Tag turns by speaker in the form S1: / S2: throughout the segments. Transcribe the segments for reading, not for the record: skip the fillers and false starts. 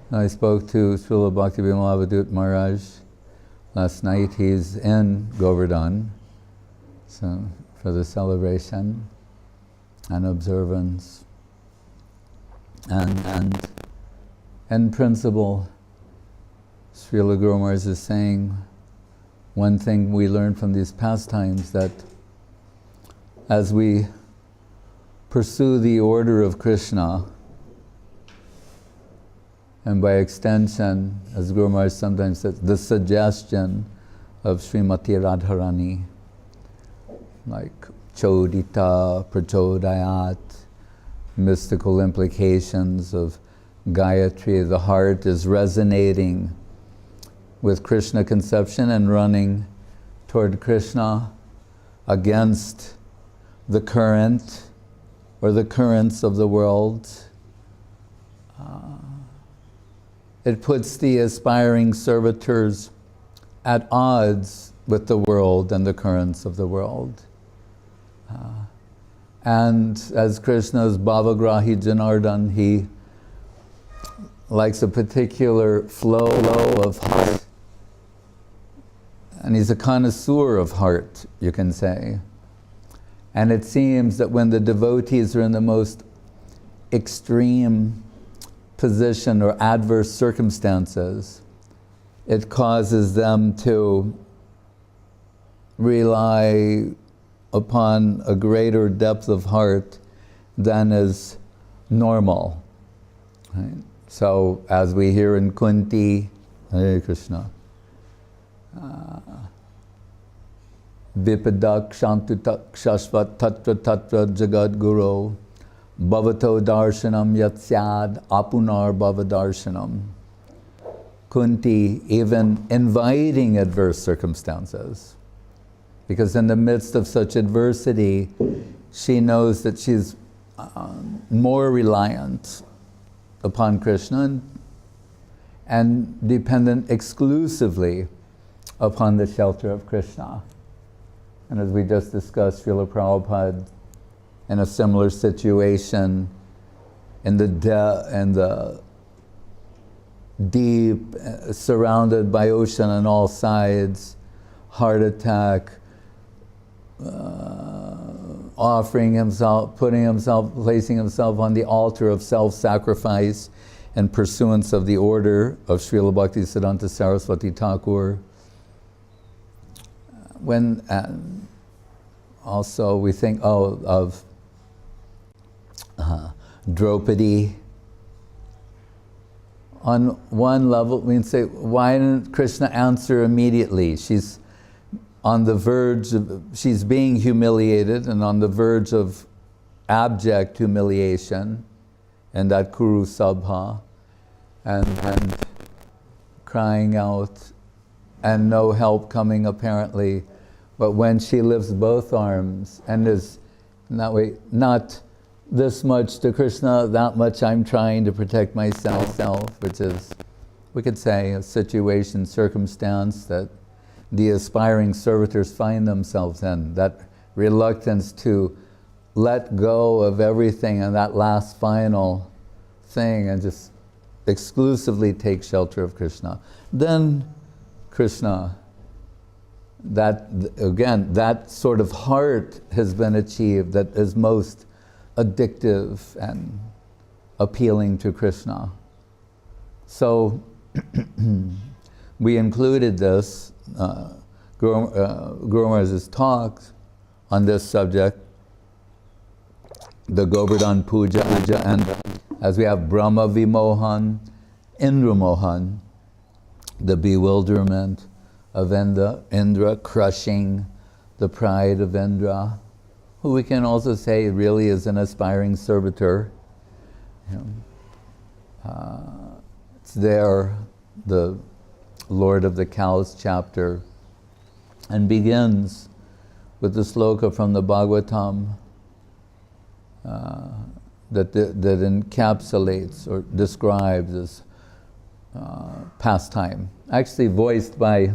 S1: I spoke to Srila Bhakti Maharaj last night. He's in Govardhan, so for the celebration and observance. And in principle, Srila Guru Maharaj is saying one thing we learn from these pastimes, that as we pursue the order of Krishna, and by extension, as Guru Maharaj sometimes says, the suggestion of Srimati Radharani, like Chodita, Prachodayat, mystical implications of Gayatri, the heart is resonating with Krishna conception and running toward Krishna against the current or the currents of the world. It puts the aspiring servitors at odds with the world and the currents of the world. And as Krishna's Bhavagrahi Janardhan, he likes a particular flow of heart. And he's a connoisseur of heart, you can say. And it seems that when the devotees are in the most extreme position or adverse circumstances, it causes them to rely upon a greater depth of heart than is normal. Right? So, as we hear in Kunti, Hare Krishna, Vipadak Shantutak Shashvat Tatra Tatra Jagad Guru Bhavato Darshanam Yatsyad Apunar Bhavadarshanam. Kunti even inviting adverse circumstances, because in the midst of such adversity, she knows that she's more reliant upon Krishna and dependent exclusively upon the shelter of Krishna. And as we just discussed, Srila Prabhupada, in a similar situation, in the deep, surrounded by ocean on all sides, heart attack, offering himself, placing himself on the altar of self-sacrifice in pursuance of the order of Srila Bhaktisiddhanta Saraswati Thakur. When also we think of Draupadi. On one level, we can say, why didn't Krishna answer immediately? She's on the verge of, she's being humiliated and on the verge of abject humiliation in that Kuru Sabha, and crying out and no help coming apparently. But when she lifts both arms and is in that way, not this much to Krishna, that much I'm trying to protect myself, which is, we could say, a situation, circumstance that the aspiring servitors find themselves in, that reluctance to let go of everything and that last final thing and just exclusively take shelter of Krishna. Then Krishna, that again, that sort of heart has been achieved that is most addictive and appealing to Krishna. So we included this, Guru Maharaj's talks on this subject, the Govardhan Puja, and as we have Brahma Vimohan, Indra Mohan, the bewilderment of Indra crushing the pride of Indra, who we can also say really is an aspiring servitor. It's there, the Lord of the Cows chapter, and begins with the sloka from the Bhagavatam that encapsulates or describes this pastime. Actually voiced by,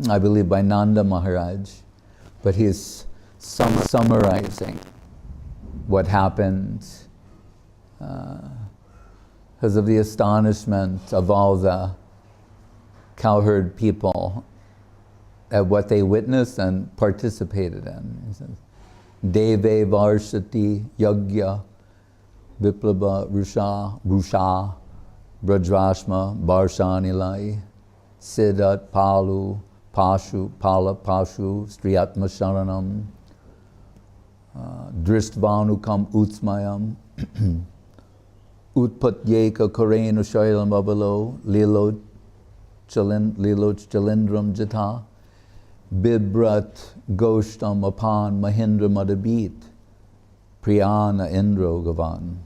S1: I believe, by Nanda Maharaj, but he's summarizing what happened because of the astonishment of all the cowherd people at what they witnessed and participated in. He says, Deve Varshati Yagya Viplaba Rusha Brajrashma Barshanilai Siddhat Palu Pashu Pala Pashu Striyatma Sharanam Drishtvanukam Utsmayam Utpatyeka Karenu Shailam Abalo Lilo Chalindram Jata Bibrat Goshtam Apan Mahindra Madabit Priyana Indro Gavan.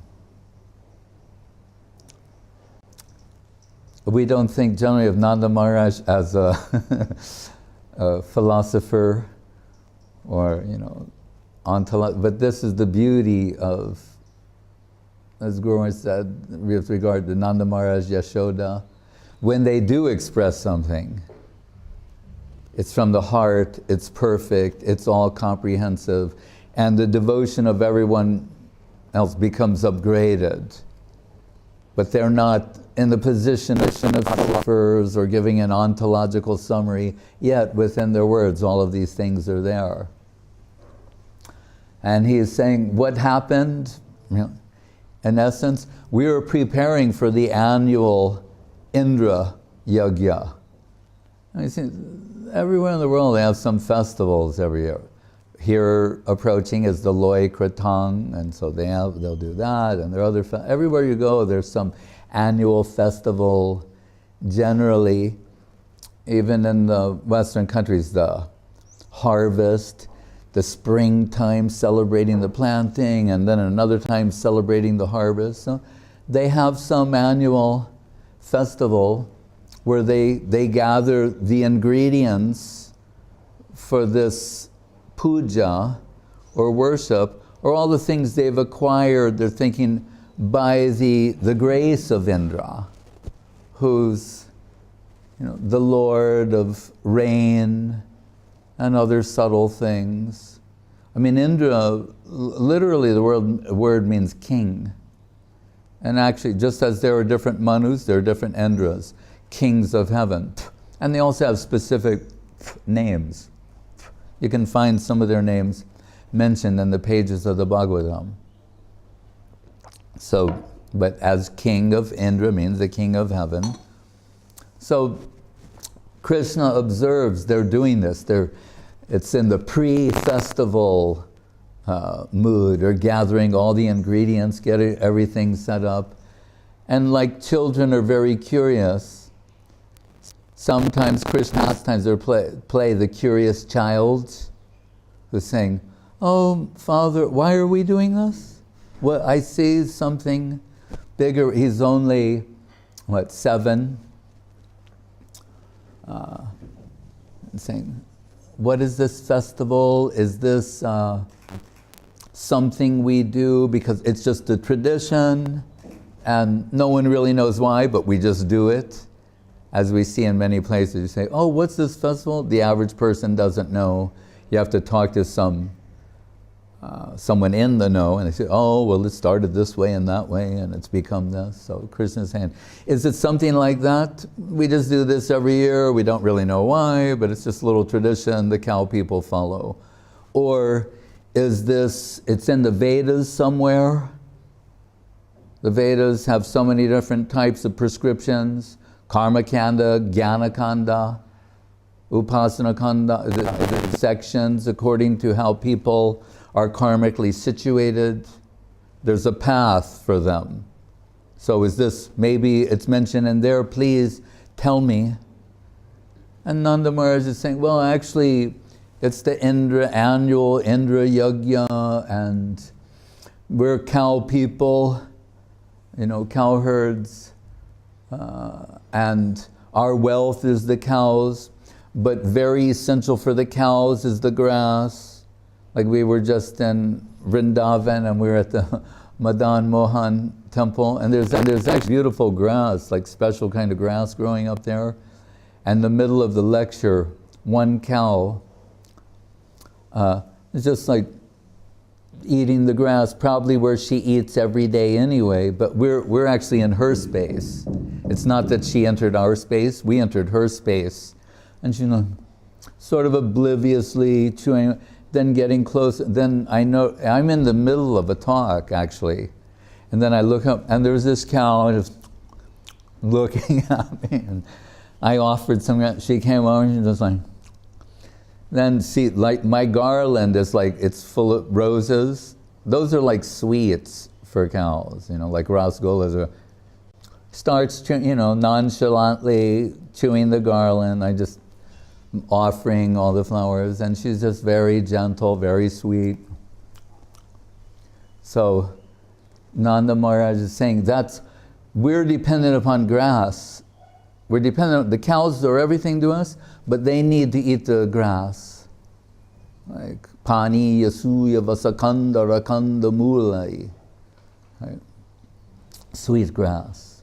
S1: We don't think generally of Nanda Maharaj as a, a philosopher or, but this is the beauty of, as Guru said, with regard to Nanda Maharaj, Yashoda, when they do express something, it's from the heart, it's perfect, it's all comprehensive, and the devotion of everyone else becomes upgraded. But they're not in the position of philosophers or giving an ontological summary, yet within their words all of these things are there. And he is saying, what happened? In essence, we were preparing for the annual Indra Yagya. And you see, everywhere in the world they have some festivals every year. Here approaching is the Loi Kratang, and so they'll do that, and there are other, everywhere you go there's some annual festival. Generally, even in the Western countries, the harvest, the springtime celebrating the planting, and then another time celebrating the harvest. So they have some annual festival where they gather the ingredients for this puja or worship, or all the things they've acquired, they're thinking, by the grace of Indra, who's the Lord of rain and other subtle things. I mean, Indra, literally the word means king. And actually, just as there are different Manus, there are different Indras, kings of heaven. And they also have specific names. You can find some of their names mentioned in the pages of the Bhagavatam. So, but as king of Indra means the king of heaven. So Krishna observes they're doing this. It's in the pre-festival mood. They're gathering all the ingredients, getting everything set up. And like children are very curious, sometimes Krishna, sometimes they play the curious child who's saying, "Oh, Father, why are we doing this? Well, I see something bigger." He's only, 7? Saying, what is this festival? Is this something we do because it's just a tradition and no one really knows why, but we just do it? As we see in many places, you say, "Oh, what's this festival?" The average person doesn't know. You have to talk to someone in the know, and they say, "Oh, well, it started this way and that way, and it's become this." So Krishna's saying, is it something like that? We just do this every year, we don't really know why, but it's just a little tradition the cow people follow. Or is this, it's in the Vedas somewhere? The Vedas have so many different types of prescriptions: Karma-kanda, Jnana-kanda, Upasana-kanda, the sections according to how people are karmically situated. There's a path for them. So is this, maybe it's mentioned in there, please tell me. And Nanda Maharaj is saying, well, actually, it's the annual Indra Yagya, and we're cow people, cow herds, and our wealth is the cows, but very essential for the cows is the grass. Like we were just in Vrindavan and we were at the Madan Mohan temple, and there's actually beautiful grass, like special kind of grass growing up there. And in the middle of the lecture, one cow is just like eating the grass, probably where she eats every day anyway, but we're actually in her space. It's not that she entered our space, we entered her space. And she, sort of obliviously chewing, then getting close, then I know, I'm in the middle of a talk actually, and then I look up, and there's this cow just looking at me, and I offered some, she came over and she was like, then see, like my garland is like, it's full of roses. Those are like sweets for cows, like rasgullas. Starts, nonchalantly chewing the garland. I just offering all the flowers, and she's just very gentle, very sweet. So Nanda Maharaj is saying we're dependent upon grass. We're dependent, the cows are everything to us, but they need to eat the grass. Like, pani yasuya vasakanda rakanda mulai. Right? Sweet grass.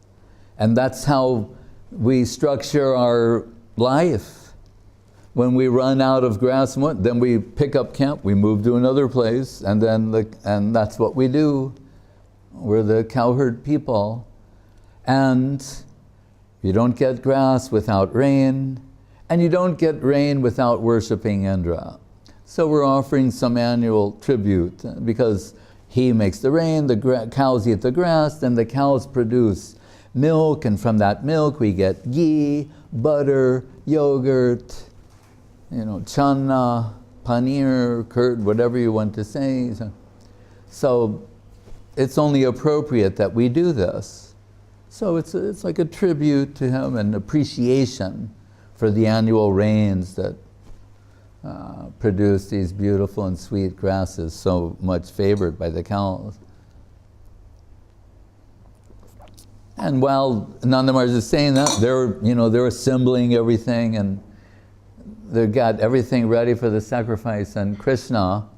S1: And that's how we structure our life. When we run out of grass, then we pick up camp, we move to another place, and and that's what we do. We're the cowherd people. And you don't get grass without rain, and you don't get rain without worshipping Indra. So we're offering some annual tribute, because he makes the rain, the cows eat the grass, then the cows produce milk, and from that milk we get ghee, butter, yogurt, channa, paneer, curd, whatever you want to say. So it's only appropriate that we do this. So it's like a tribute to him, and appreciation for the annual rains that produce these beautiful and sweet grasses, so much favored by the cows. And while Nanda Maharaj is saying that, they're assembling everything, and they've got everything ready for the sacrifice. And Krishna,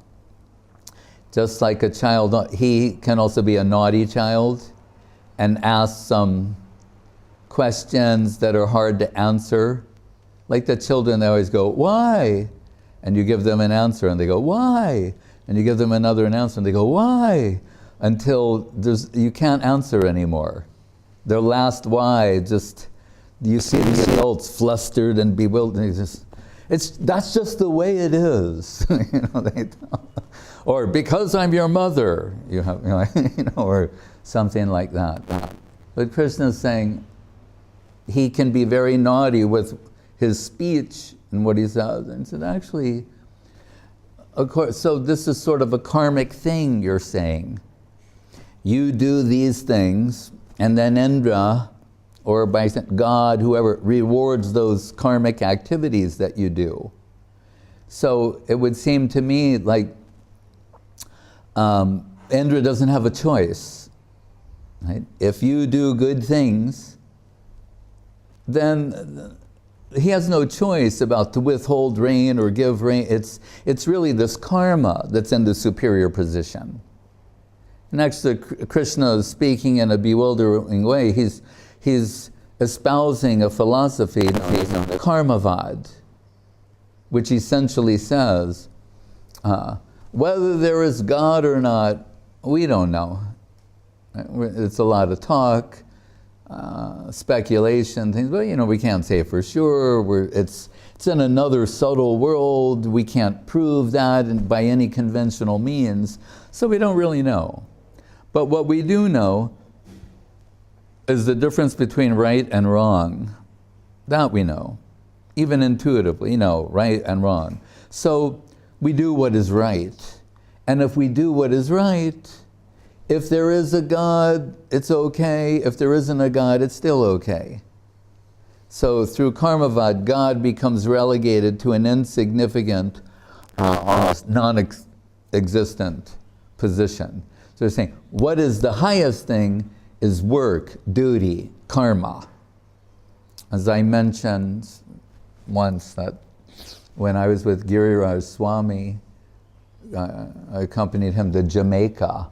S1: just like a child, he can also be a naughty child and ask some questions that are hard to answer. Like the children, they always go, why? And you give them an answer and they go, why? And you give them another answer and they go, why? Until you can't answer anymore. Their last why, you see the adults flustered and bewildered. That's just the way it is. Or because I'm your mother, or something like that. But Krishna is saying he can be very naughty with his speech and what he says. And said, actually, of course, so this is sort of a karmic thing you're saying. You do these things, and then Indra, or by God, whoever, rewards those karmic activities that you do. So it would seem to me like Indra doesn't have a choice. Right? If you do good things, then he has no choice about to withhold rain or give rain. It's really this karma that's in the superior position. Next to Krishna is speaking in a bewildering way. He's espousing a philosophy known as the Karma-vada, which essentially says, whether there is God or not, we don't know. It's a lot of talk, speculation, things, but we can't say for sure. It's in another subtle world. We can't prove that by any conventional means, so we don't really know. But what we do know is the difference between right and wrong. That we know, even intuitively, right and wrong. So we do what is right. And if we do what is right, if there is a God, it's okay. If there isn't a God, it's still okay. So through Karma-vada, God becomes relegated to an insignificant, almost non-existent position. So they're saying, what is the highest thing is work, duty, karma. As I mentioned once that when I was with Giriraj Swami, I accompanied him to Jamaica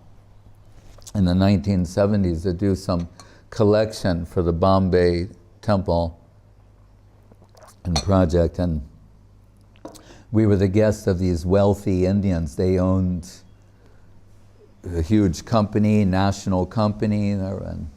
S1: in the 1970s to do some collection for the Bombay Temple and project, and we were the guests of these wealthy Indians. They owned a huge company, national company, and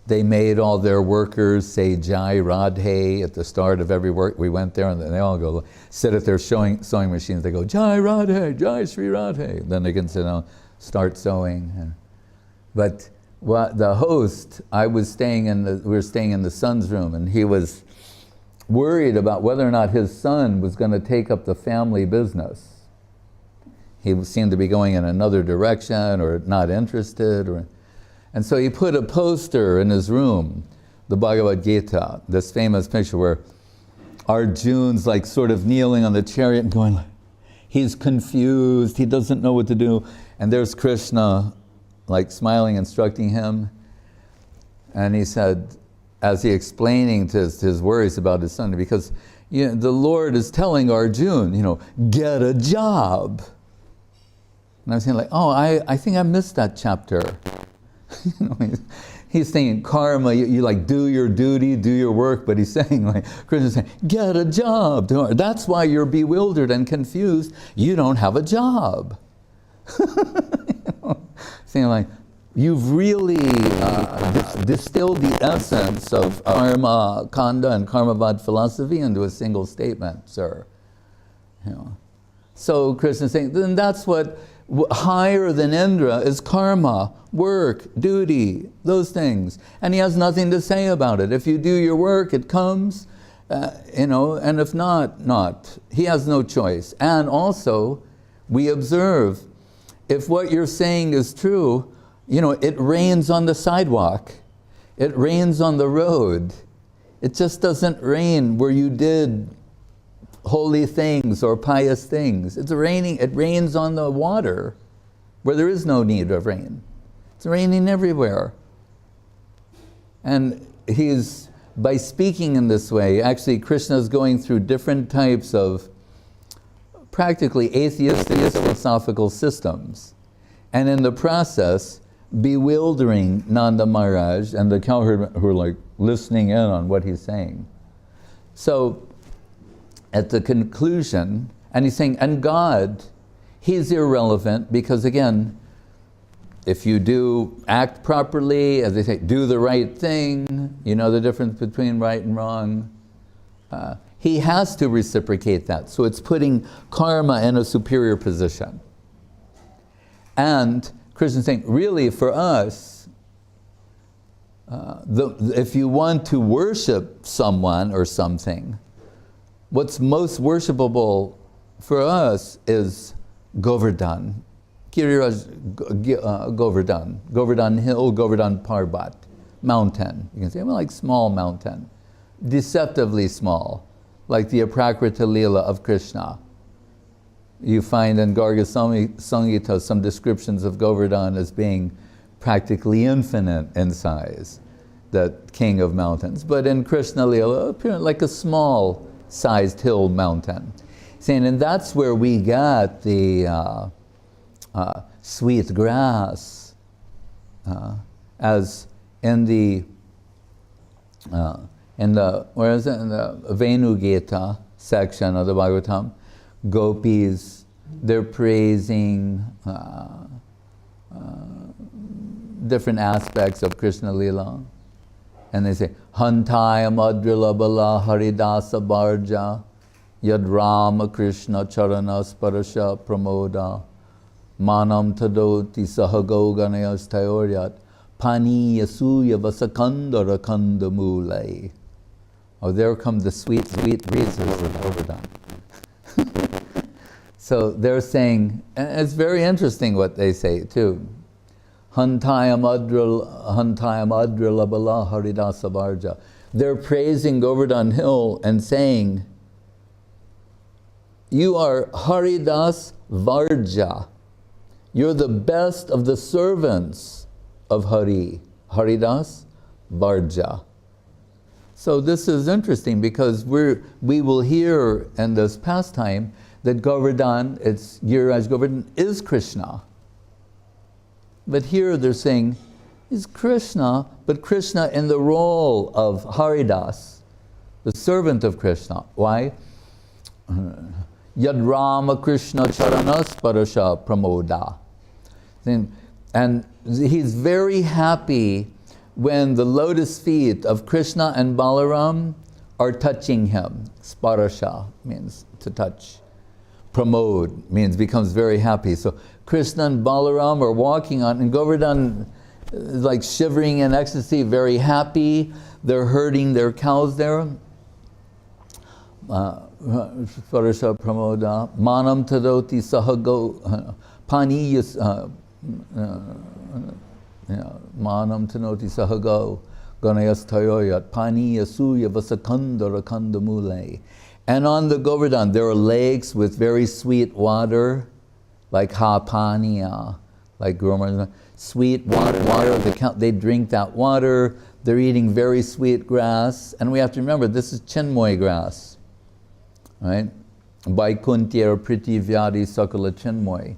S1: they made all their workers say Jai Radhe at the start of every work. We went there and they all go sit at their sewing machines. They go Jai Radhe, Jai Sri Radhe. Then they can sit down, start sewing. But the host, we were staying in the son's room, and he was worried about whether or not his son was going to take up the family business. He seemed to be going in another direction or not interested. And so he put a poster in his room, the Bhagavad Gita, this famous picture where Arjun's like sort of kneeling on the chariot and going like, he's confused, he doesn't know what to do. And there's Krishna like smiling, instructing him. And he said, as he explaining to his worries about his son, because the Lord is telling Arjun, get a job. And I was saying like, oh, I think I missed that chapter. He's saying karma, you like do your duty, do your work, but he's saying like, Krishna's saying, get a job. That's why you're bewildered and confused. You don't have a job. Saying like, you've really distilled the essence of karma, kanda, and karma-vada philosophy into a single statement, sir. So Krishna's saying, then that's what higher than Indra is karma, work, duty, those things. And he has nothing to say about it. If you do your work, it comes, and if not, not. He has no choice. And also, we observe, if what you're saying is true, it rains on the sidewalk. It rains on the road. It just doesn't rain where you did holy things or pious things. It rains on the water where there is no need of rain. It's raining everywhere. And by speaking in this way, actually Krishna is going through different types of practically atheistic philosophical systems. And in the process, bewildering Nanda Maharaj and the cowherd who are like listening in on what he's saying. So at the conclusion, and he's saying, and God, he's irrelevant because again, if you do act properly, as they say, do the right thing, you know the difference between right and wrong, he has to reciprocate that. So it's putting karma in a superior position. And Krishna's saying, really for us, if you want to worship someone or something, what's most worshipable for us is Govardhan. Govardhan hill, Govardhan Parbat, mountain. You can say, well, like small mountain, deceptively small, like the Aprakrita-lila of Krishna. You find in Garga Samhita some descriptions of Govardhan as being practically infinite in size, that king of mountains. But in Krishna-lila, apparently like a small sized hill mountain. Saying, and that's where we got the sweet grass, as in the where is it? In the Venu Gita section of the Bhagavatam, Gopis, they're praising different aspects of Krishna-lila. And they say, Hantaya Madrila Bala Haridasa Bharja Yad Rama Krishna Charana Sparasha Pramoda Manam Tadoti Sahago Ganayas Tayoryat Pani Yasuya Vasakanda Rakanda Mulai. Oh, there come the sweet, sweet breezes of Govardhan. So they're saying, and it's very interesting what they say too. Hantaya Madrila Bala Haridasa Bharja. They're praising Govardhan Hill and saying, you are Haridas Varja. You're the best of the servants of Hari. Haridas Varja. So this is interesting because we will hear in this pastime that Govardhan, it's Giriraj Govardhan, is Krishna. But here they're saying, he's Krishna, but Krishna in the role of Haridas, the servant of Krishna. Why? Yad Rama Krishna Charanas Parasha Pramoda. And he's very happy when the lotus feet of Krishna and Balaram are touching him. Sparasha means to touch. Pramod means becomes very happy. So Krishna and Balaram are walking on, and Govardhan is like shivering in ecstasy, very happy. They're herding their cows there. Sparasha Pramoda. Manam Tadoti Sahago Paniyas Manam Tanoti Sahago Ganayas Tayoyat Pani Yasuya Vasakanda Rakanda Mule. And on the Govardhan there are lakes with very sweet water, like Hapaniya, like Gurma, sweet water. They drink that water. They're eating very sweet grass. And we have to remember, this is Chinmoy grass, right? Vaikuntha or Priti Vyadi Sakala Chinmoy.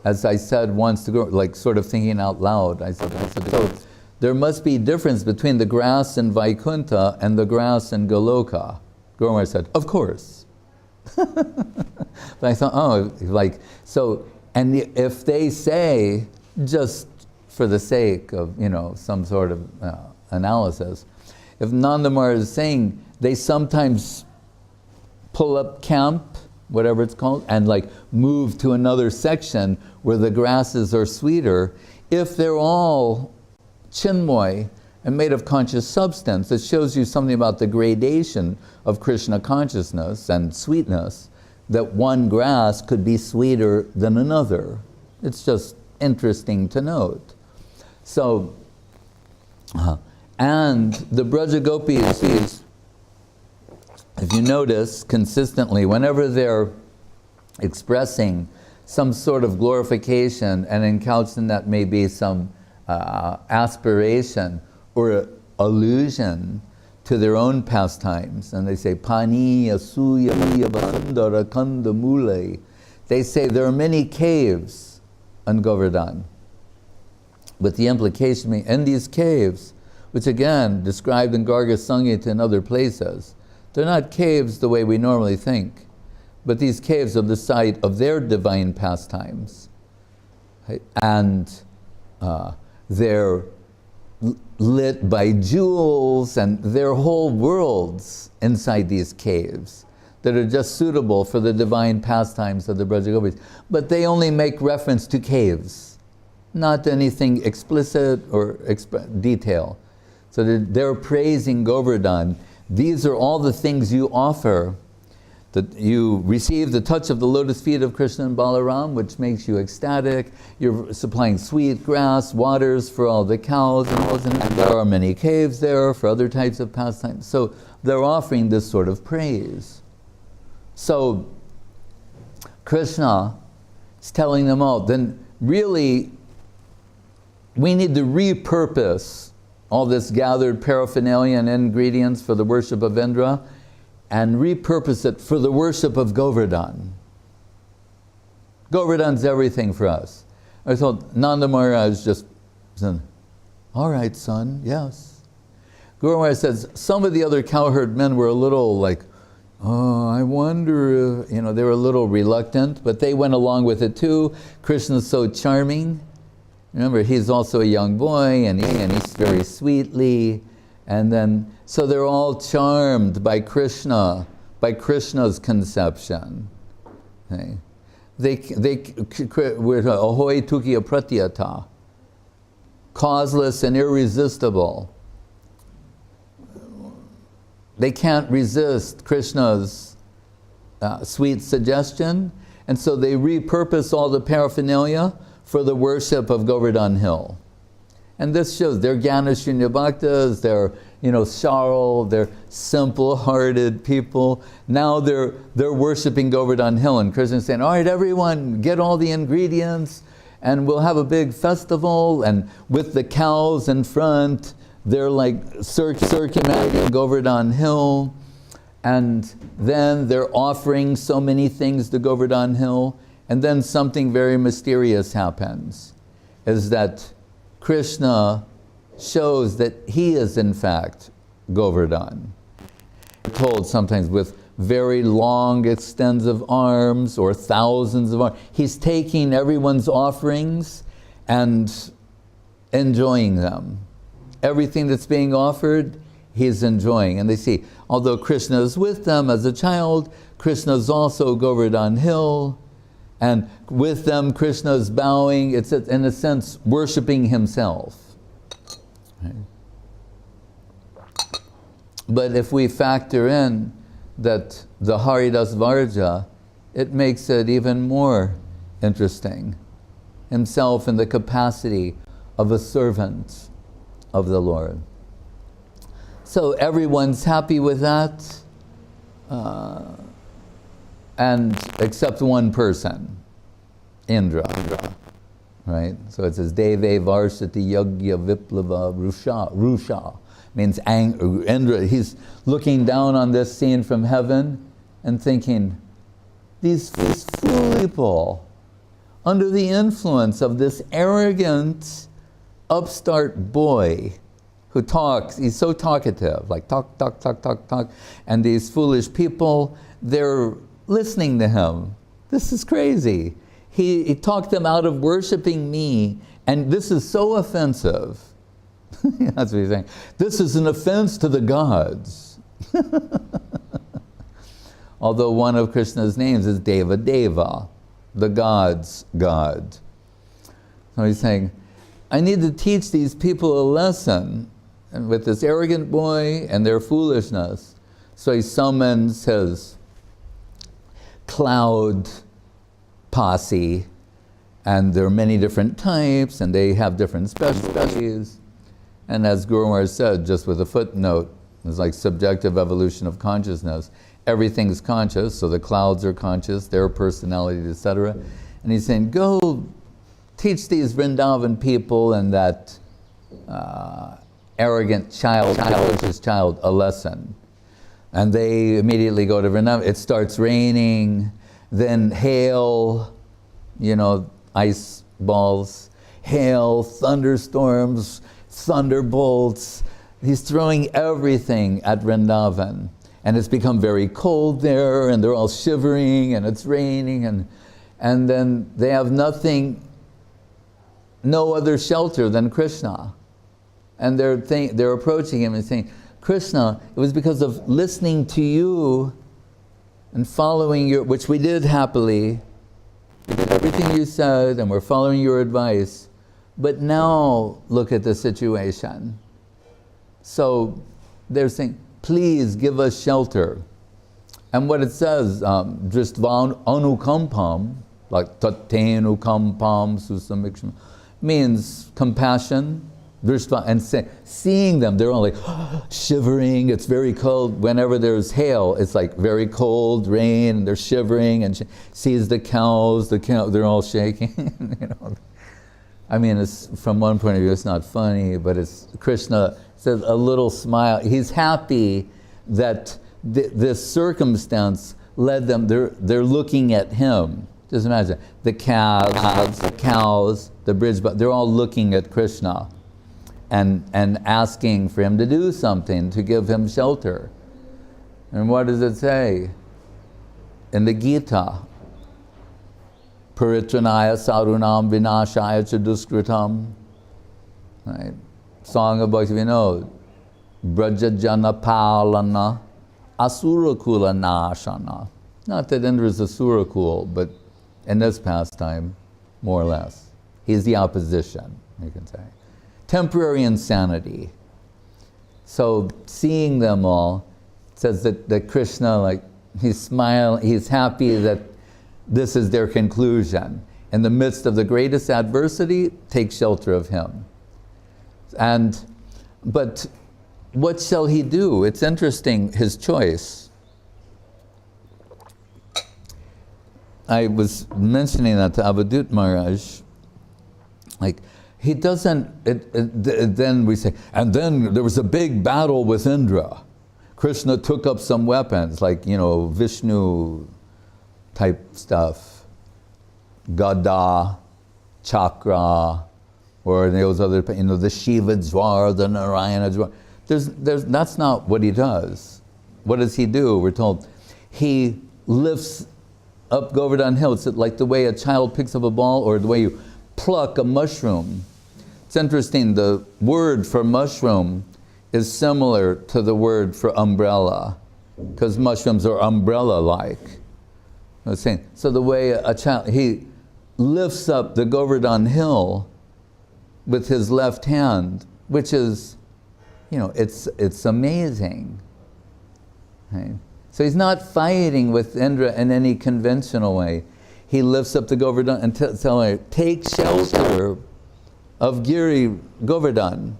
S1: As I said once to go, like sort of thinking out loud, I said, so there must be difference between the grass in Vaikuntha and the grass in Goloka. Guru said, of course. But I thought, oh, like, so, and if they say, just for the sake of, some sort of analysis, if Nanda Maharaj is saying they sometimes pull up camp, whatever it's called, and like move to another section where the grasses are sweeter, if they're all chinmoy and made of conscious substance, it shows you something about the gradation of Krishna consciousness and sweetness, that one grass could be sweeter than another. It's just interesting to note. So, and the Braja Gopis, if you notice consistently, whenever they're expressing some sort of glorification, and encouched in that may be some aspiration or allusion to their own pastimes, and they say, Pani Asuya Basandara Kanda Mule. They say there are many caves on Govardhan, with the implication being, in these caves, which again, described in Garga Samhita and other places, they're not caves the way we normally think, but these caves are the site of their divine pastimes. Right? And they're lit by jewels, and there are whole worlds inside these caves that are just suitable for the divine pastimes of the Braja Gopis. But they only make reference to caves, not anything explicit or detail. So they're praising Govardhan. These are all the things you offer. That you receive the touch of the lotus feet of Krishna and Balaram, which makes you ecstatic. You're supplying sweet grass, waters for all the cows, and there are many caves there for other types of pastimes. So they're offering this sort of praise. So Krishna is telling them all, then really we need to repurpose all this gathered paraphernalia and ingredients for the worship of Indra, and repurpose it for the worship of Govardhan. Govardhan's everything for us. I thought Nanda Maharaj just said, all right, son, yes. Guru Maharaj says, some of the other cowherd men were a little like, oh, I wonder, they were a little reluctant, but they went along with it too. Krishna's so charming. Remember, he's also a young boy, and he's very sweetly. And then, so they're all charmed by Krishna, by Krishna's conception. Okay. They were ahoy tukiya pratyata, causeless and irresistible. They can't resist Krishna's sweet suggestion, and so they repurpose all the paraphernalia for the worship of Govardhan Hill. And this shows they're Jnana Shunya Bhaktas, they're Sharl, they're simple-hearted people. Now they're worshiping Govardhan Hill, and Krishna's saying, all right, everyone, get all the ingredients, and we'll have a big festival, and with the cows in front, they're like circumambulating Govardhan Hill, and then they're offering so many things to Govardhan Hill, and then something very mysterious happens, is that Krishna shows that he is in fact Govardhan. We're told sometimes with very long extensive arms or thousands of arms. He's taking everyone's offerings and enjoying them. Everything that's being offered, he's enjoying. And they see, although Krishna is with them as a child, Krishna is also Govardhan-lila, and with them Krishna is bowing. It's in a sense worshiping himself. Right? But if we factor in that the Haridas Varja, it makes it even more interesting. Himself in the capacity of a servant of the Lord. So everyone's happy with that, and except one person, Indra. Right? So it says, Deve Varsati Yagya Viplava Rusha. Means Indra. He's looking down on this scene from heaven and thinking, these fool people, under the influence of this arrogant, upstart boy who talks, he's so talkative, like talk, talk, talk, talk, talk, and these foolish people, they're listening to him. This is crazy. He talked them out of worshiping me, and this is so offensive. That's what he's saying. This is an offense to the gods. Although one of Krishna's names is Deva Deva, the gods' God. So he's saying, I need to teach these people a lesson, and with this arrogant boy and their foolishness. So he summons his cloud posse, and there are many different types, and they have different specialties. And as Guru Maharaj said, just with a footnote, it's like subjective evolution of consciousness. Everything's conscious, so the clouds are conscious, their personalities, etc. And he's saying, go teach these Vrindavan people and that arrogant child a lesson. And they immediately go to Vrindavan. It starts raining, then hail, ice balls, hail, thunderstorms, thunderbolts. He's throwing everything at Vrindavan. And it's become very cold there, and they're all shivering, and it's raining, and then they have no other shelter than Krishna. And they're approaching him and saying, Krishna, it was because of listening to you and following which we did happily. We did everything you said, and we're following your advice. But now look at the situation. So they're saying, please give us shelter. And what it says, Dristvan anukampam, like tatenukampam susamiksham, means compassion. And seeing them, they're all like shivering. It's very cold. Whenever there's hail, it's like very cold, rain, and they're shivering. And sees the cows, they're all shaking. I mean, it's, from one point of view, it's not funny, but it's Krishna says a little smile. He's happy that this circumstance led them. They're looking at him. Just imagine the cows, the bridge, but they're all looking at Krishna and asking for him to do something to give him shelter. And what does it say in the Gita? Paritranaya sarunam vinashaya chaduskritam. Right? Song of Bhakti, Brajajana palana asurakula nashana. Not that Indra is asurakul, but in this pastime, more or less. He's the opposition, you can say. Temporary insanity. So seeing them all, it says that Krishna, he's smiling, he's happy that this is their conclusion. In the midst of the greatest adversity, take shelter of him. But what shall he do? It's interesting, his choice. I was mentioning that to Avadut Maharaj. He doesn't, then we say, and then there was a big battle with Indra. Krishna took up some weapons, Vishnu type stuff, Gada, Chakra, or those other, the Shiva Jwar, the Narayana Jwar. That's not what he does. What does he do? We're told he lifts up Govardhan Hill. It's like the way a child picks up a ball or the way you pluck a mushroom. It's interesting, the word for mushroom is similar to the word for umbrella, because mushrooms are umbrella-like. I was saying, so the way a child, he lifts up the Govardhan Hill with his left hand, which is, it's amazing. Right? So he's not fighting with Indra in any conventional way. He lifts up the Govardhan and telling her, take shelter of Giri Govardhan.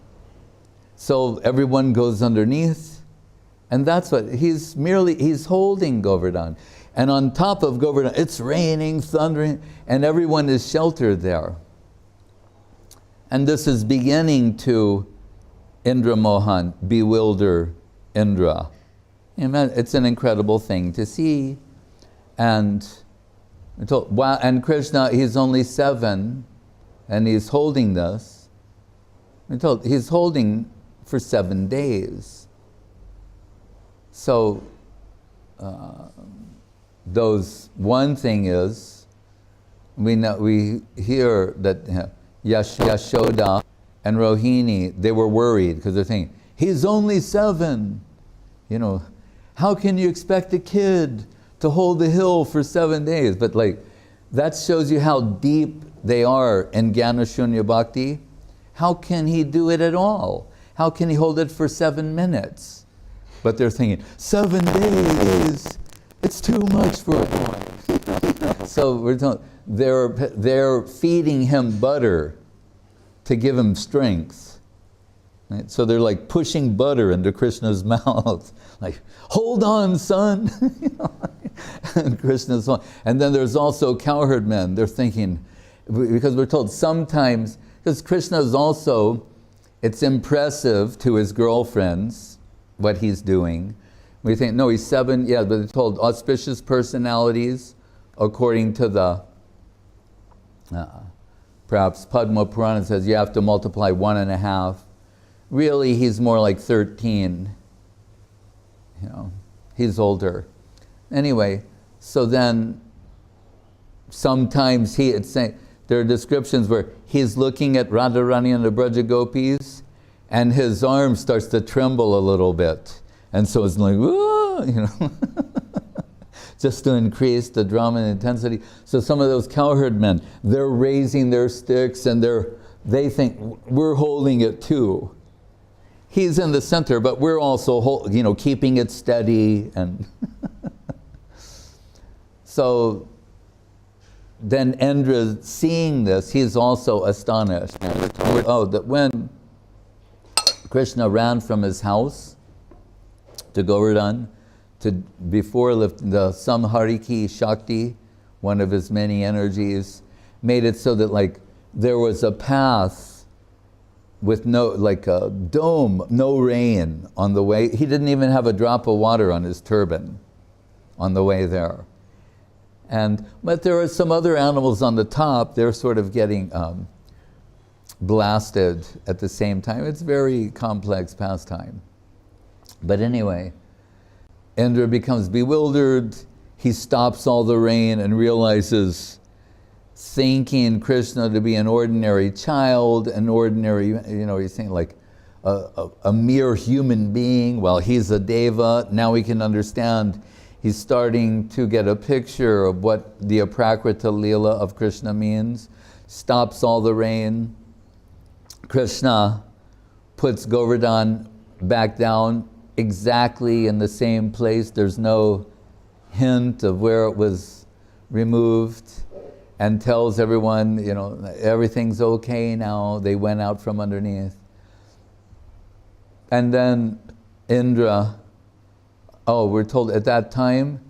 S1: So everyone goes underneath, and that's what, he's holding Govardhan. And on top of Govardhan, it's raining, thundering, and everyone is sheltered there. And this is beginning to Indra Mohan, bewilder Indra. It's an incredible thing to see. And and Krishna, he's only 7, and he's holding this. He's holding for 7 days. So, one thing is, we hear that Yashoda and Rohini, they were worried because they're thinking, he's only 7. How can you expect a kid to hold the hill for 7 days? But that shows you how deep they are in Jnana Shunya Bhakti. How can he do it at all? How can he hold it for 7 minutes? But they're thinking, 7 days, it's too much for a boy. So we're told, they're feeding him butter to give him strength. Right? So they're like pushing butter into Krishna's mouth. Like, hold on, son. And Krishna's on. And then there's also cowherd men. They're thinking, because we're told sometimes, because Krishna is also, it's impressive to his girlfriends what he's doing. We think, no, he's 7, but they're told auspicious personalities, according to the, perhaps Padma Purana says you have to multiply 1.5. Really, he's more like 13. He's older. Anyway, so then sometimes there are descriptions where he's looking at Radharani and the Braja Gopis, and his arm starts to tremble a little bit. And so it's like, whoa, just to increase the drama and intensity. So some of those cowherd men, they're raising their sticks and they think, we're holding it too. He's in the center, but we're also, keeping it steady. And so then Indra, seeing this, he's also astonished. That when Krishna ran from his house to Govardhan, before lifting the Samhariki Shakti, one of his many energies, made it so that there was a path with a dome, no rain on the way. He didn't even have a drop of water on his turban on the way there. But there are some other animals on the top, they're sort of getting blasted at the same time. It's very complex pastime. But anyway, Indra becomes bewildered. He stops all the rain and realizes, thinking Krishna to be an ordinary child, an ordinary, he's saying a mere human being, while he's a deva. Now we can understand, he's starting to get a picture of what the Aprakrita-lila of Krishna means. Stops all the rain. Krishna puts Govardhan back down exactly in the same place. There's no hint of where it was removed, and tells everyone, everything's okay now. They went out from underneath. And then Indra, we're told at that time,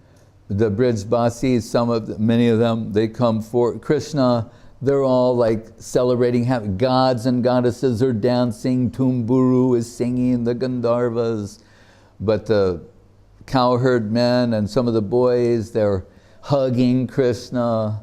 S1: the Brijbasis, many of them, they come for Krishna. They're all celebrating, gods and goddesses are dancing, Tumburu is singing, the Gandharvas. But the cowherd men and some of the boys, they're hugging Krishna,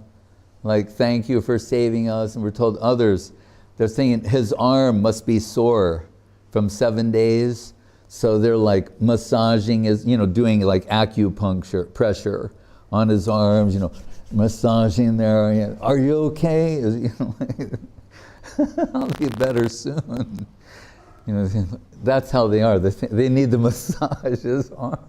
S1: thank you for saving us. And we're told others, they're saying his arm must be sore from 7 days. So they're like massaging his, doing like acupuncture, pressure on his arms, massaging there. Are you okay? I'll be better soon. That's how they are. They need to massage his arm.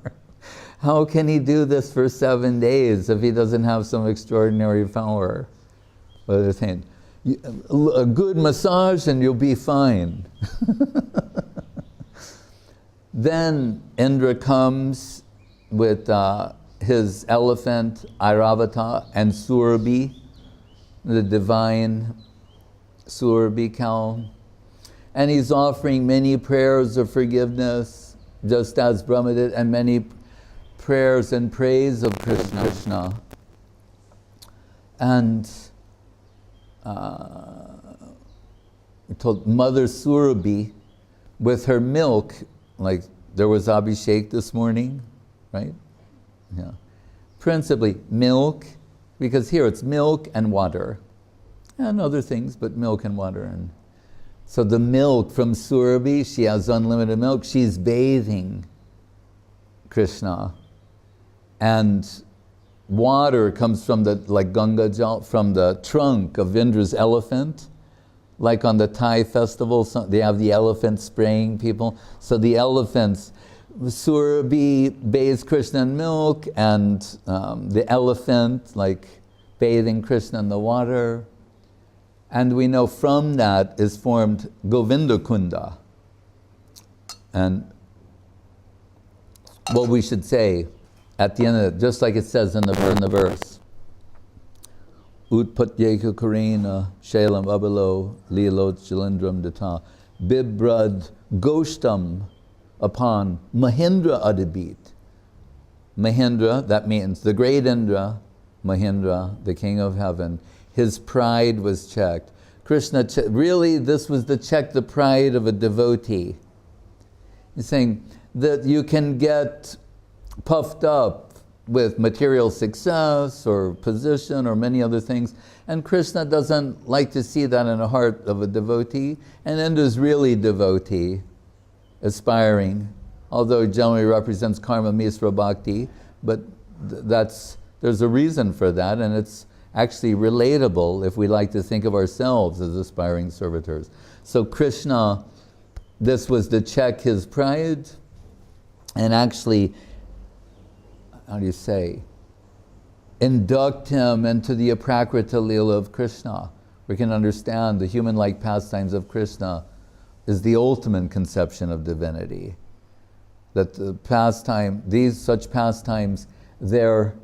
S1: How can he do this for 7 days if he doesn't have some extraordinary power? But they're saying, a good massage and you'll be fine. Then Indra comes with his elephant, Airavata, and Surabhi, the divine Surabhi cow. And he's offering many prayers of forgiveness, just as Brahma did, and many prayers and praise of Krishna. And we told Mother Surabhi, with her milk, like there was Abhishek this morning, right? Yeah. Principally milk, because here it's milk and water. And other things, but milk and water. And so the milk from Surabhi, she has unlimited milk, she's bathing Krishna. And water comes from the, like Ganga Jal, from the trunk of Indra's elephant. Like on the Thai festival, they have the elephant spraying people. So the elephants, Surabhi bathes Krishna in milk, and the elephant like bathing Krishna in the water. And we know from that is formed Govinda Kunda. And what we should say at the end of it, just like it says in the verse, Utpatyeka Karina Shailam Abalo Lilot Shilindram Data Bibrad Goshtam upon Mahindra Adibit. Mahindra, that means the great Indra, Mahindra, the king of heaven, his pride was checked. Krishna, really this was to check the pride of a devotee. He's saying that you can get puffed up with material success or position or many other things, and Krishna doesn't like to see that in the heart of a devotee, and Indra's really devotee, aspiring, although it generally represents karma misra bhakti, but there's a reason for that, and it's actually relatable if we like to think of ourselves as aspiring servitors. So Krishna, this was to check his pride, and actually, how do you say, induct him into the Aprakrita-lila of Krishna. We can understand the human-like pastimes of Krishna is the ultimate conception of divinity. That the pastime, such pastimes, they're,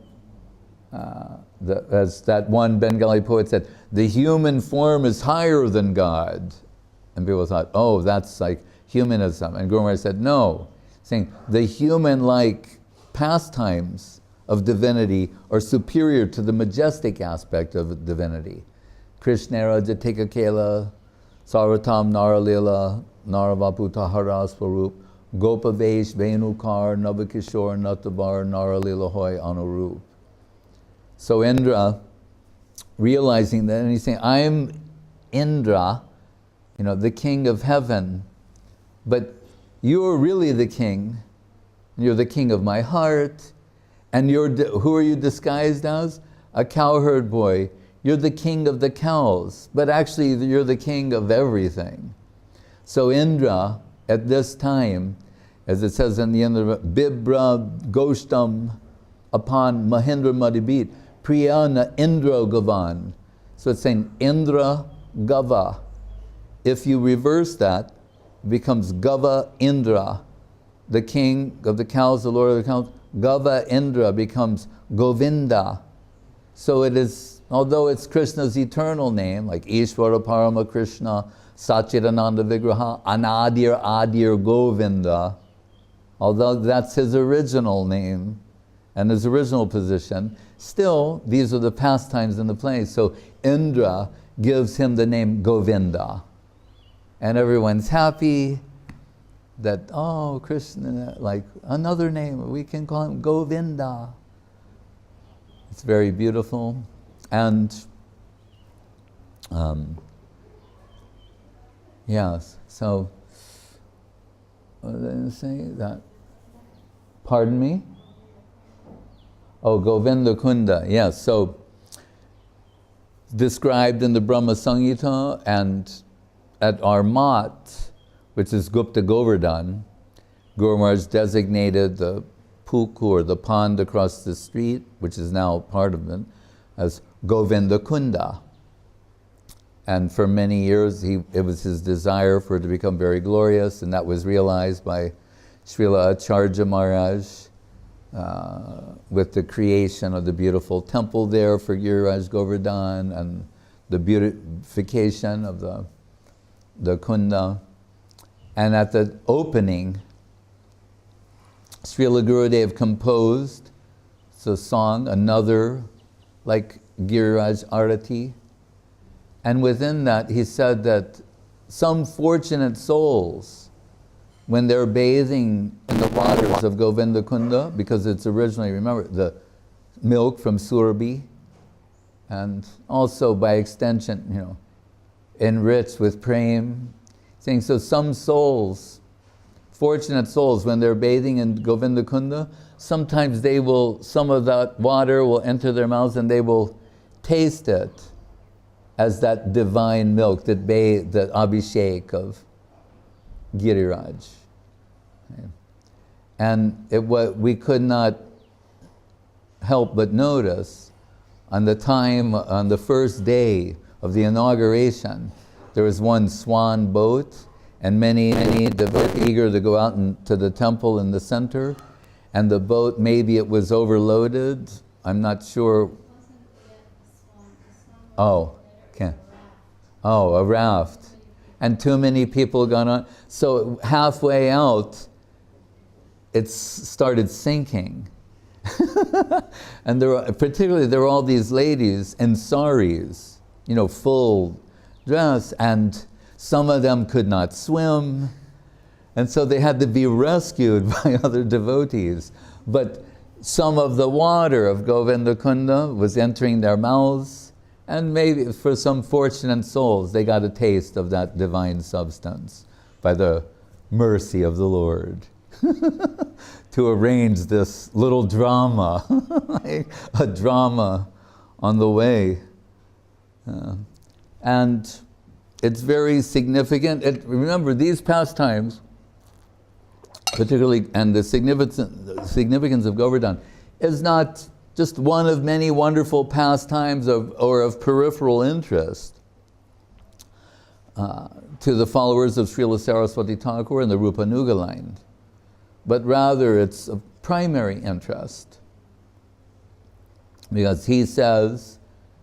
S1: as that one Bengali poet said, the human form is higher than God. And people thought, oh, that's like humanism. And Guru Maharaj said, no, saying the human-like pastimes of divinity are superior to the majestic aspect of divinity. Krishnera Jatika Kela, Sarvatam Naralila, Naravaputa Haraswarup, Gopavesh Venukar, Navakishore Natabar, Naralila Hoy Anurup. So Indra, realizing that, and he's saying, I'm Indra, the king of heaven, but you're really the king. You're the king of my heart, and who are you disguised as? A cowherd boy. You're the king of the cows, but actually you're the king of everything. So Indra, at this time, as it says in the end of it, Bibra Goshtam upon Mahindra Madhibit, Priyana Indra Gavan. So it's saying Indra Gava. If you reverse that, it becomes Gava Indra, the king of the cows, the lord of the cows. Gava Indra becomes Govinda. So it is, although it's Krishna's eternal name, like Ishvara Parama Krishna, Satchidananda Vigraha, Anadir Adir Govinda, although that's his original name and his original position, still these are the pastimes in the play. So Indra gives him the name Govinda. And everyone's happy that, oh, Krishna, like another name, we can call him Govinda. It's very beautiful. And yes, so what did I say? That, pardon me? Oh, Govinda Kunda, yes. So, described in the Brahma Samhita and at our mat, which is Gupta Govardhan, Guru Maharaj designated the pook or the pond across the street, which is now part of it, as Govinda Kunda. And for many years, it was his desire for it to become very glorious, and that was realized by Srila Acharya Maharaj with the creation of the beautiful temple there for Giriraj Govardhan and the beautification of the Kunda. And at the opening, Srila Gurudev composed the song, another like Giriraj Arati. And within that, he said that some fortunate souls, when they're bathing in the waters of Govinda Kunda, because it's originally, remember, the milk from Surabhi, and also by extension, enriched with prem, saying, so some souls, fortunate souls, when they're bathing in Govinda Kunda, sometimes some of that water will enter their mouths and they will taste it as that divine milk, the abhishek of Giriraj. Okay. And we could not help but notice on the first day of the inauguration, there was one swan boat, and many devotees eager to go out to the temple in the center, and the boat, maybe it was overloaded, I'm not sure. Oh, okay. Oh, a raft. And too many people got on. So halfway out, it started sinking. And there were all these ladies in saris, full dress, and some of them could not swim. And so they had to be rescued by other devotees. But some of the water of Govinda Kunda was entering their mouths, and maybe for some fortunate souls, they got a taste of that divine substance by the mercy of the Lord. To arrange this little drama, like a drama on the way. And it's very significant. Remember, these pastimes, particularly, and the significance of Govardhan, is not just one of many wonderful pastimes or of peripheral interest to the followers of Srila Saraswati Thakur and the Rupanuga line, but rather it's of primary interest. Because he says,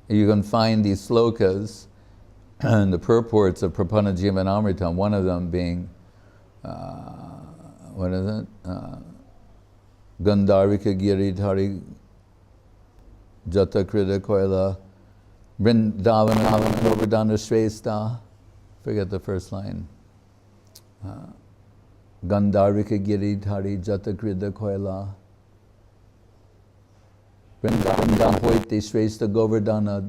S1: you can find these slokas and the purports of Prapanna Jivanamritam, one of them being, what is it? Gandharika Giridhari Jata Krida Koila Vrindavan Govardhan Shrestha. Forget the first line. Gandharika Giridhari Jata Krida Koila Vrindavan Hoite Shrestha Govardhana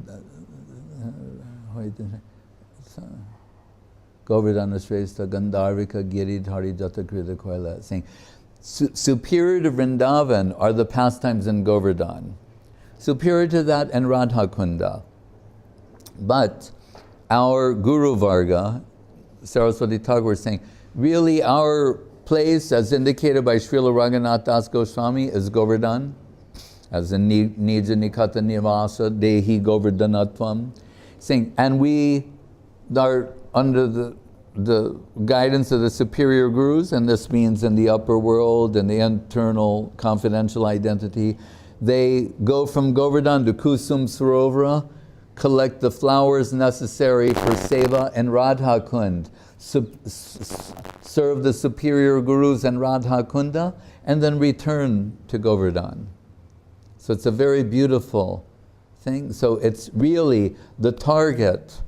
S1: Govardhana Shrestha Gandharika Giridhari Jata Krida Koila, saying superior to Vrindavan are the pastimes in Govardhan. Superior to that and Radha Kunda. But our Guru Varga, Saraswati Thakur, was saying, really our place, as indicated by Srila Raghunath Das Goswami, is Govardhan, as in Nija Nikata Nivasa, Dehi Govardhanatvam. Saying, and we are under the guidance of the superior gurus, and this means in the upper world and the internal confidential identity. They go from Govardhan to Kusum Sarovara, collect the flowers necessary for Seva and Radha Kund, serve the superior gurus and Radha Kunda, and then return to Govardhan. So it's a very beautiful thing. So it's really the target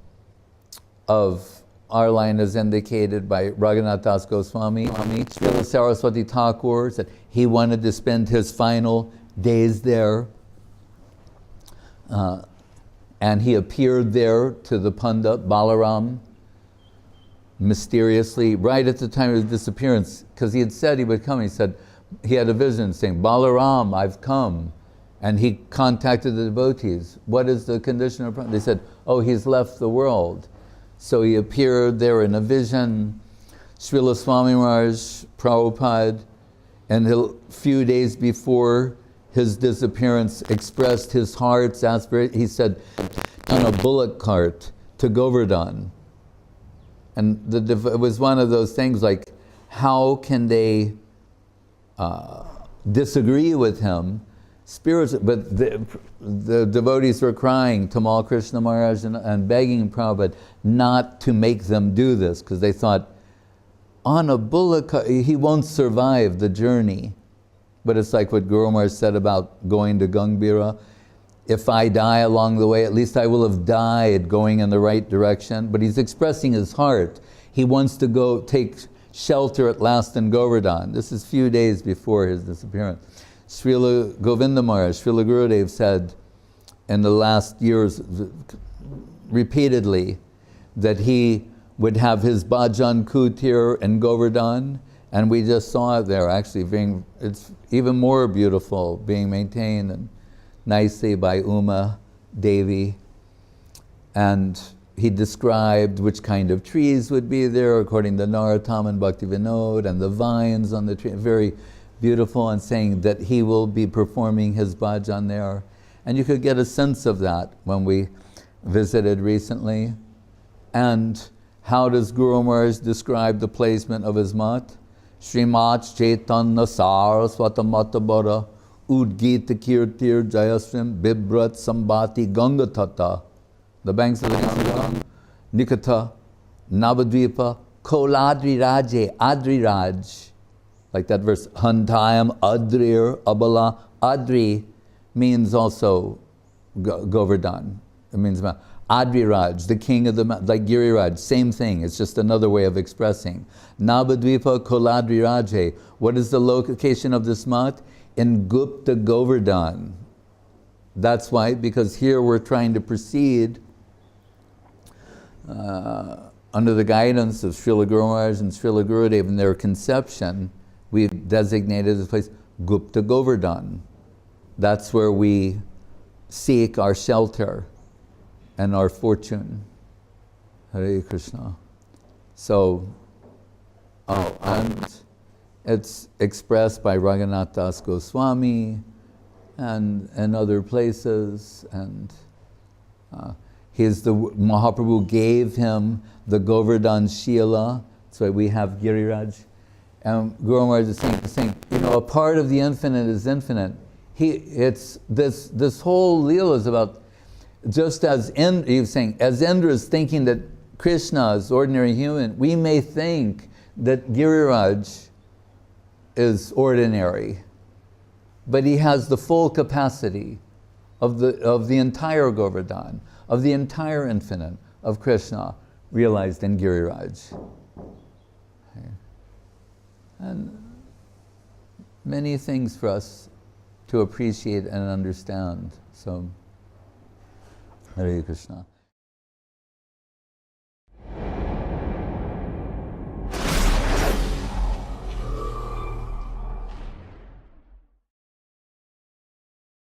S1: of our line is indicated by Raghunath Das Goswami. Srila Saraswati Thakur said he wanted to spend his final days there. And he appeared there to the Pandit Balaram, mysteriously, right at the time of his disappearance, because he had said he would come, he said, he had a vision saying, Balaram, I've come. And he contacted the devotees. What is the condition of Prabhupada? They said, oh, he's left the world. So he appeared there in a vision. Srila Swami Maharaj, Prabhupada, and a few days before his disappearance expressed his heart's aspiration. He said, on a bullock cart to Govardhan. And it was one of those things like, how can they disagree with him? Spirits, but the devotees were crying, Tamal Krishna Maharaj, and begging Prabhupada not to make them do this, because they thought, on a bullock, he won't survive the journey. But it's like what Guru Maharaj said about going to Gangbira. If I die along the way, at least I will have died going in the right direction. But he's expressing his heart. He wants to go take shelter at last in Govardhan. This is few days before his disappearance. Srila Govinda Maharaj, Srila Gurudev said in the last years repeatedly that he would have his bhajan kutir in Govardhan, and we just saw it there actually it's even more beautiful, being maintained and nicely by Uma Devi. And he described which kind of trees would be there according to Narottam and Bhakti Vinod, and the vines on the tree, very beautiful, and saying that he will be performing his bhajan there. And you could get a sense of that when we visited recently. And how does Guru Maharaj describe the placement of his mat? Srimat Chaitanya Saraswata Matabara Udgita Kirtir Jayasrim Bibrat Sambati Gangatata. The banks of the Ganga, Nikata, Navadvipa, Koladri Raje, Adri Raj. Like that verse, Hantayam Adrir Abala. Adri means also Govardhan. It means Adri Raj, the king of the mountain, like Giriraj, same thing. It's just another way of expressing. Nabadvipa Koladri Raje. What is the location of this mat? In Gupta Govardhan. That's why, because here we're trying to proceed under the guidance of Srila Guru Maharaj and Srila Gurudev in their conception. We've designated this place Gupta Govardhan. That's where we seek our shelter and our fortune. Hare Krishna. So, and it's expressed by Raghunath Das Goswami and other places, and Mahaprabhu gave him the Govardhan-lila. That's why we have Giriraj. And Guru Maharaj is saying, a part of the infinite is infinite. This whole Leela is about, just as he was saying, as Indra is thinking that Krishna is ordinary human, we may think that Giriraj is ordinary, but he has the full capacity of the entire Govardhan, of the entire infinite of Krishna realized in Giriraj. Okay. And many things for us to appreciate and understand. So, Hare Krishna.